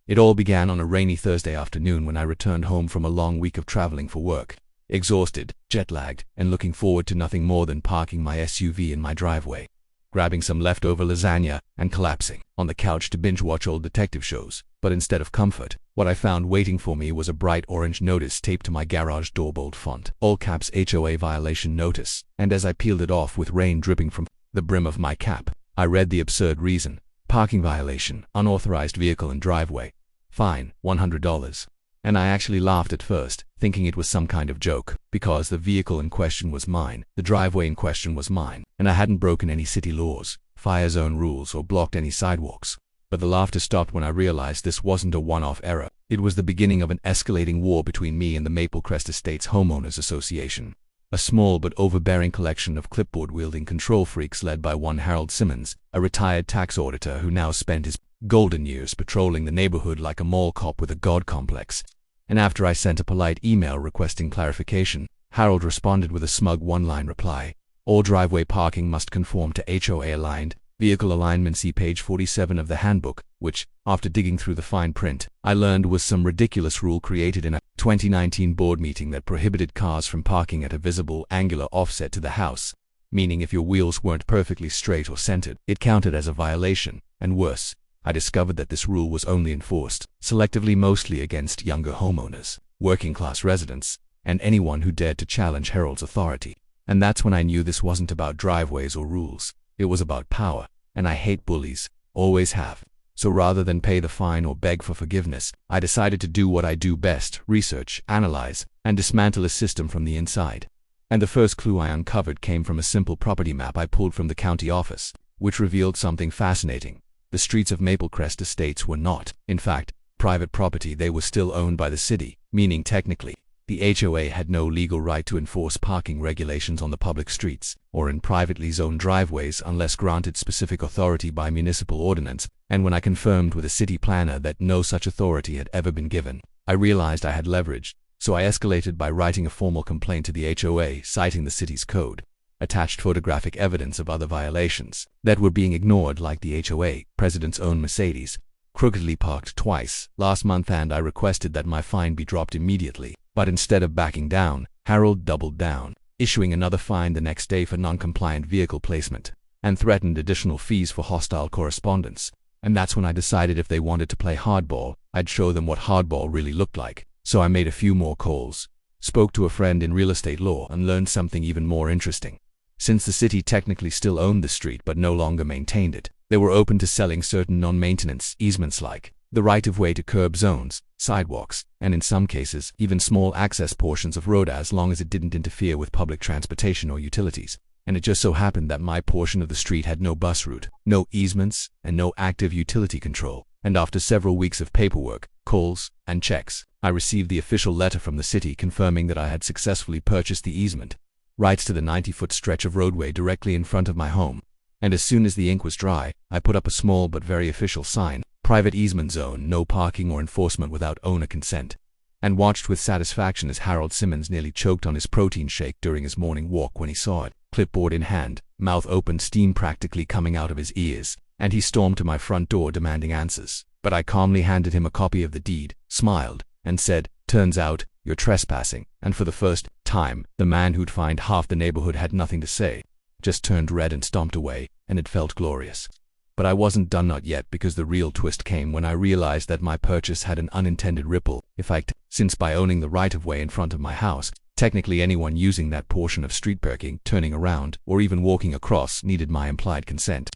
It all began on a rainy Thursday afternoon when I returned home from a long week of traveling for work. Exhausted, jet-lagged, and looking forward to nothing more than parking my SUV in my driveway, grabbing some leftover lasagna, and collapsing on the couch to binge-watch old detective shows. But instead of comfort, what I found waiting for me was a bright orange notice taped to my garage door bold font, all caps HOA violation notice, and as I peeled it off with rain dripping from the brim of my cap, I read the absurd reason: parking violation, unauthorized vehicle in driveway, fine, $100. And I actually laughed at first, thinking it was some kind of joke, because the vehicle in question was mine, the driveway in question was mine, and I hadn't broken any city laws, fire zone rules, or blocked any sidewalks. But the laughter stopped when I realized this wasn't a one-off error. It was the beginning of an escalating war between me and the Maple Crest Estates Homeowners Association, a small but overbearing collection of clipboard-wielding control freaks led by one Harold Simmons, a retired tax auditor who now spent his golden years patrolling the neighborhood like a mall cop with a god complex. And after I sent a polite email requesting clarification, Harold responded with a smug one-line reply: all driveway parking must conform to HOA-aligned vehicle alignment. See page 47 of the handbook, which, after digging through the fine print, I learned was some ridiculous rule created in a 2019 board meeting that prohibited cars from parking at a visible angular offset to the house, meaning if your wheels weren't perfectly straight or centered, it counted as a violation. And worse, I discovered that this rule was only enforced selectively, mostly against younger homeowners, working-class residents, and anyone who dared to challenge Harold's authority. And that's when I knew this wasn't about driveways or rules. It was about power, and I hate bullies, always have. So rather than pay the fine or beg for forgiveness, I decided to do what I do best: research, analyze, and dismantle a system from the inside. And the first clue I uncovered came from a simple property map I pulled from the county office, which revealed something fascinating. The streets of Maple Crest Estates were not, in fact, private property. They were still owned by the city, meaning technically, the HOA had no legal right to enforce parking regulations on the public streets or in privately zoned driveways unless granted specific authority by municipal ordinance. And when I confirmed with a city planner that no such authority had ever been given, I realized I had leverage. So I escalated by writing a formal complaint to the HOA citing the city's code, attached photographic evidence of other violations that were being ignored, like the HOA president's own Mercedes, crookedly parked twice last month, and I requested that my fine be dropped immediately. But instead of backing down, Harold doubled down, issuing another fine the next day for non-compliant vehicle placement, and threatened additional fees for hostile correspondence. And that's when I decided if they wanted to play hardball, I'd show them what hardball really looked like. So I made a few more calls, spoke to a friend in real estate law, and learned something even more interesting. Since the city technically still owned the street but no longer maintained it, they were open to selling certain non-maintenance easements like the right-of-way to curb zones, sidewalks, and in some cases, even small access portions of road, as long as it didn't interfere with public transportation or utilities. And it just so happened that my portion of the street had no bus route, no easements, and no active utility control. And after several weeks of paperwork, calls, and checks, I received the official letter from the city confirming that I had successfully purchased the easement, rights to the 90-foot stretch of roadway directly in front of my home. And as soon as the ink was dry, I put up a small but very official sign: private easement zone, no parking or enforcement without owner consent, and watched with satisfaction as Harold Simmons nearly choked on his protein shake during his morning walk when he saw it, clipboard in hand, mouth open, steam practically coming out of his ears, and he stormed to my front door demanding answers. But I calmly handed him a copy of the deed, smiled, and said, "Turns out, you're trespassing." And for the first time, the man who'd fined half the neighborhood had nothing to say, just turned red and stomped away, and it felt glorious. But I wasn't done, not yet, because the real twist came when I realized that my purchase had an unintended ripple effect, since by owning the right-of-way in front of my house, technically anyone using that portion of street parking, turning around, or even walking across needed my implied consent.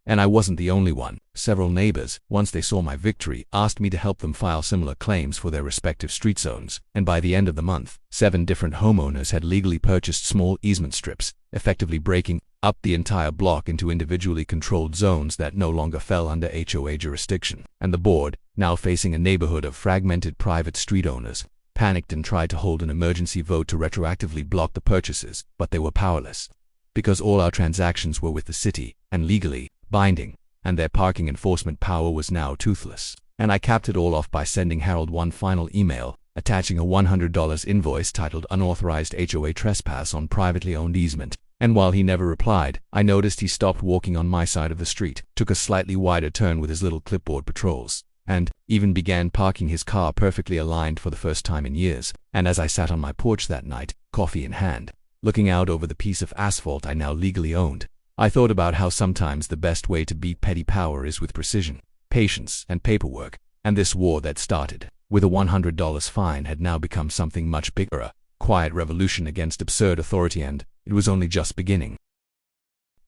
And I wasn't the only one. Several neighbors, once they saw my victory, asked me to help them file similar claims for their respective street zones, and by the end of the month, 7 different homeowners had legally purchased small easement strips, effectively breaking up the entire block into individually controlled zones that no longer fell under HOA jurisdiction. And the board, now facing a neighborhood of fragmented private street owners, panicked and tried to hold an emergency vote to retroactively block the purchases, but they were powerless, because all our transactions were with the city, and legally binding, and their parking enforcement power was now toothless. And I capped it all off by sending Harold one final email, attaching a $100 invoice titled "Unauthorized HOA Trespass on Privately Owned Easement." And while he never replied, I noticed he stopped walking on my side of the street, took a slightly wider turn with his little clipboard patrols, and even began parking his car perfectly aligned for the first time in years. And as I sat on my porch that night, coffee in hand, looking out over the piece of asphalt I now legally owned, I thought about how sometimes the best way to beat petty power is with precision, patience, and paperwork, and this war that started with a $100 fine had now become something much bigger, a quiet revolution against absurd authority, and it was only just beginning.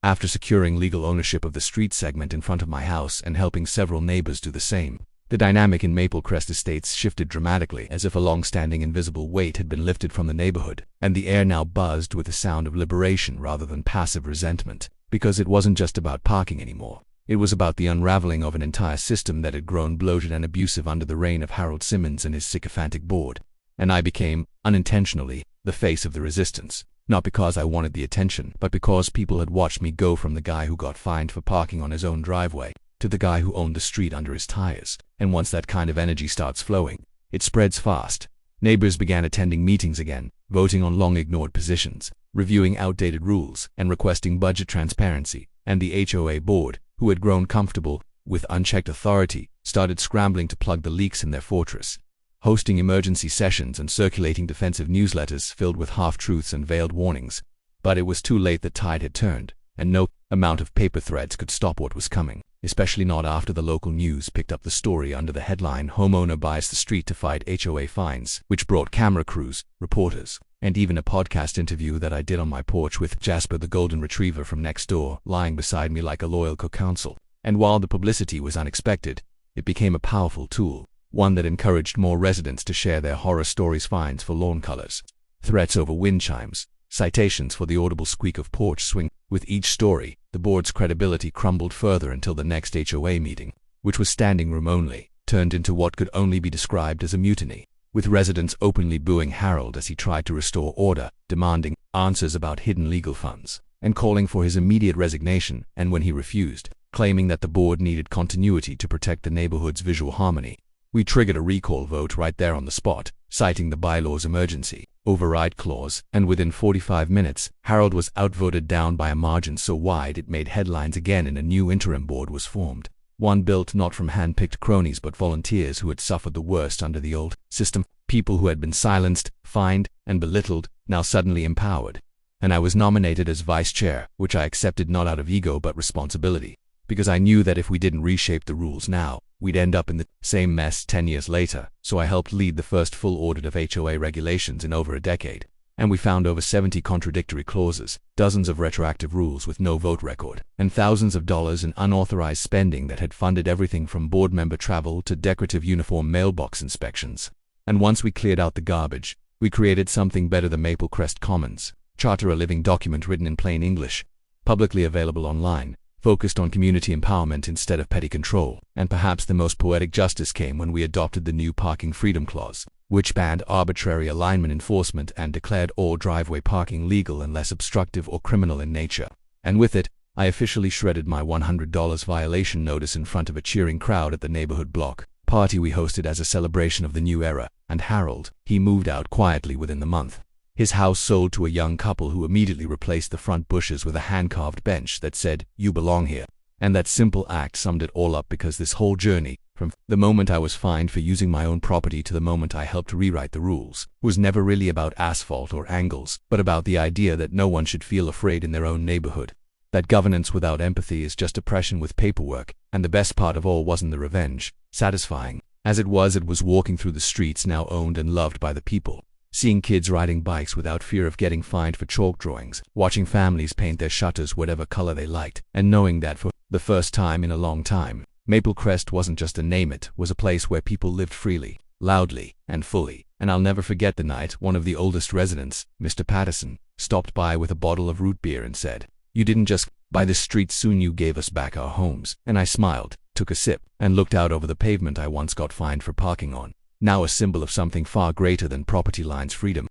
After securing legal ownership of the street segment in front of my house and helping several neighbors do the same, the dynamic in Maple Crest Estates shifted dramatically, as if a long-standing invisible weight had been lifted from the neighborhood, and the air now buzzed with the sound of liberation rather than passive resentment, because it wasn't just about parking anymore. It was about the unraveling of an entire system that had grown bloated and abusive under the reign of Harold Simmons and his sycophantic board. And I became, unintentionally, the face of the resistance, not because I wanted the attention, but because people had watched me go from the guy who got fined for parking on his own driveway to the guy who owned the street under his tires. And once that kind of energy starts flowing, it spreads fast. Neighbors began attending meetings again, voting on long-ignored positions, reviewing outdated rules, and requesting budget transparency. And the HOA board, who had grown comfortable with unchecked authority, started scrambling to plug the leaks in their fortress, hosting emergency sessions and circulating defensive newsletters filled with half-truths and veiled warnings. But it was too late. The tide had turned, and no amount of paper threads could stop what was coming, especially not after the local news picked up the story under the headline "Homeowner Buys the Street to Fight HOA Fines," which brought camera crews, reporters, and even a podcast interview that I did on my porch with Jasper the golden retriever from next door lying beside me like a loyal co-counsel. And while the publicity was unexpected, it became a powerful tool, one that encouraged more residents to share their horror stories: fines for lawn colors, threats over wind chimes, citations for the audible squeak of porch swing. With each story, the board's credibility crumbled further until the next HOA meeting, which was standing room only, turned into what could only be described as a mutiny, with residents openly booing Harold as he tried to restore order, demanding answers about hidden legal funds, and calling for his immediate resignation, and when he refused, claiming that the board needed continuity to protect the neighborhood's visual harmony. We triggered a recall vote right there on the spot, citing the bylaw's emergency override clause, and within 45 minutes, Harold was outvoted down by a margin so wide it made headlines again, and a new interim board was formed. One built not from hand-picked cronies but volunteers who had suffered the worst under the old system, people who had been silenced, fined, and belittled, now suddenly empowered. And I was nominated as vice chair, which I accepted not out of ego but responsibility, because I knew that if we didn't reshape the rules now, we'd end up in the same mess 10 years later. So I helped lead the first full audit of HOA regulations in over a decade, and we found over 70 contradictory clauses, dozens of retroactive rules with no vote record, and thousands of dollars in unauthorized spending that had funded everything from board member travel to decorative uniform mailbox inspections. And once we cleared out the garbage, we created something better: the Maple Crest Commons Charter, a living document written in plain English, publicly available online, focused on community empowerment instead of petty control. And perhaps the most poetic justice came when we adopted the new Parking Freedom Clause, which banned arbitrary alignment enforcement and declared all driveway parking legal unless obstructive or criminal in nature. And with it, I officially shredded my $100 violation notice in front of a cheering crowd at the neighborhood block party we hosted as a celebration of the new era. And Harold, he moved out quietly within the month. His house sold to a young couple who immediately replaced the front bushes with a hand-carved bench that said, "You belong here." And that simple act summed it all up, because this whole journey, from the moment I was fined for using my own property to the moment I helped rewrite the rules, was never really about asphalt or angles, but about the idea that no one should feel afraid in their own neighborhood. That governance without empathy is just oppression with paperwork, and the best part of all wasn't the revenge, satisfying as it was walking through the streets now owned and loved by the people, seeing kids riding bikes without fear of getting fined for chalk drawings, watching families paint their shutters whatever color they liked, and knowing that for the first time in a long time, Maple Crest wasn't just a name, it was a place where people lived freely, loudly, and fully. And I'll never forget the night one of the oldest residents, Mr. Patterson, stopped by with a bottle of root beer and said, "You didn't just buy this street, soon you gave us back our homes." And I smiled, took a sip, and looked out over the pavement I once got fined for parking on, now a symbol of something far greater than property lines: freedom.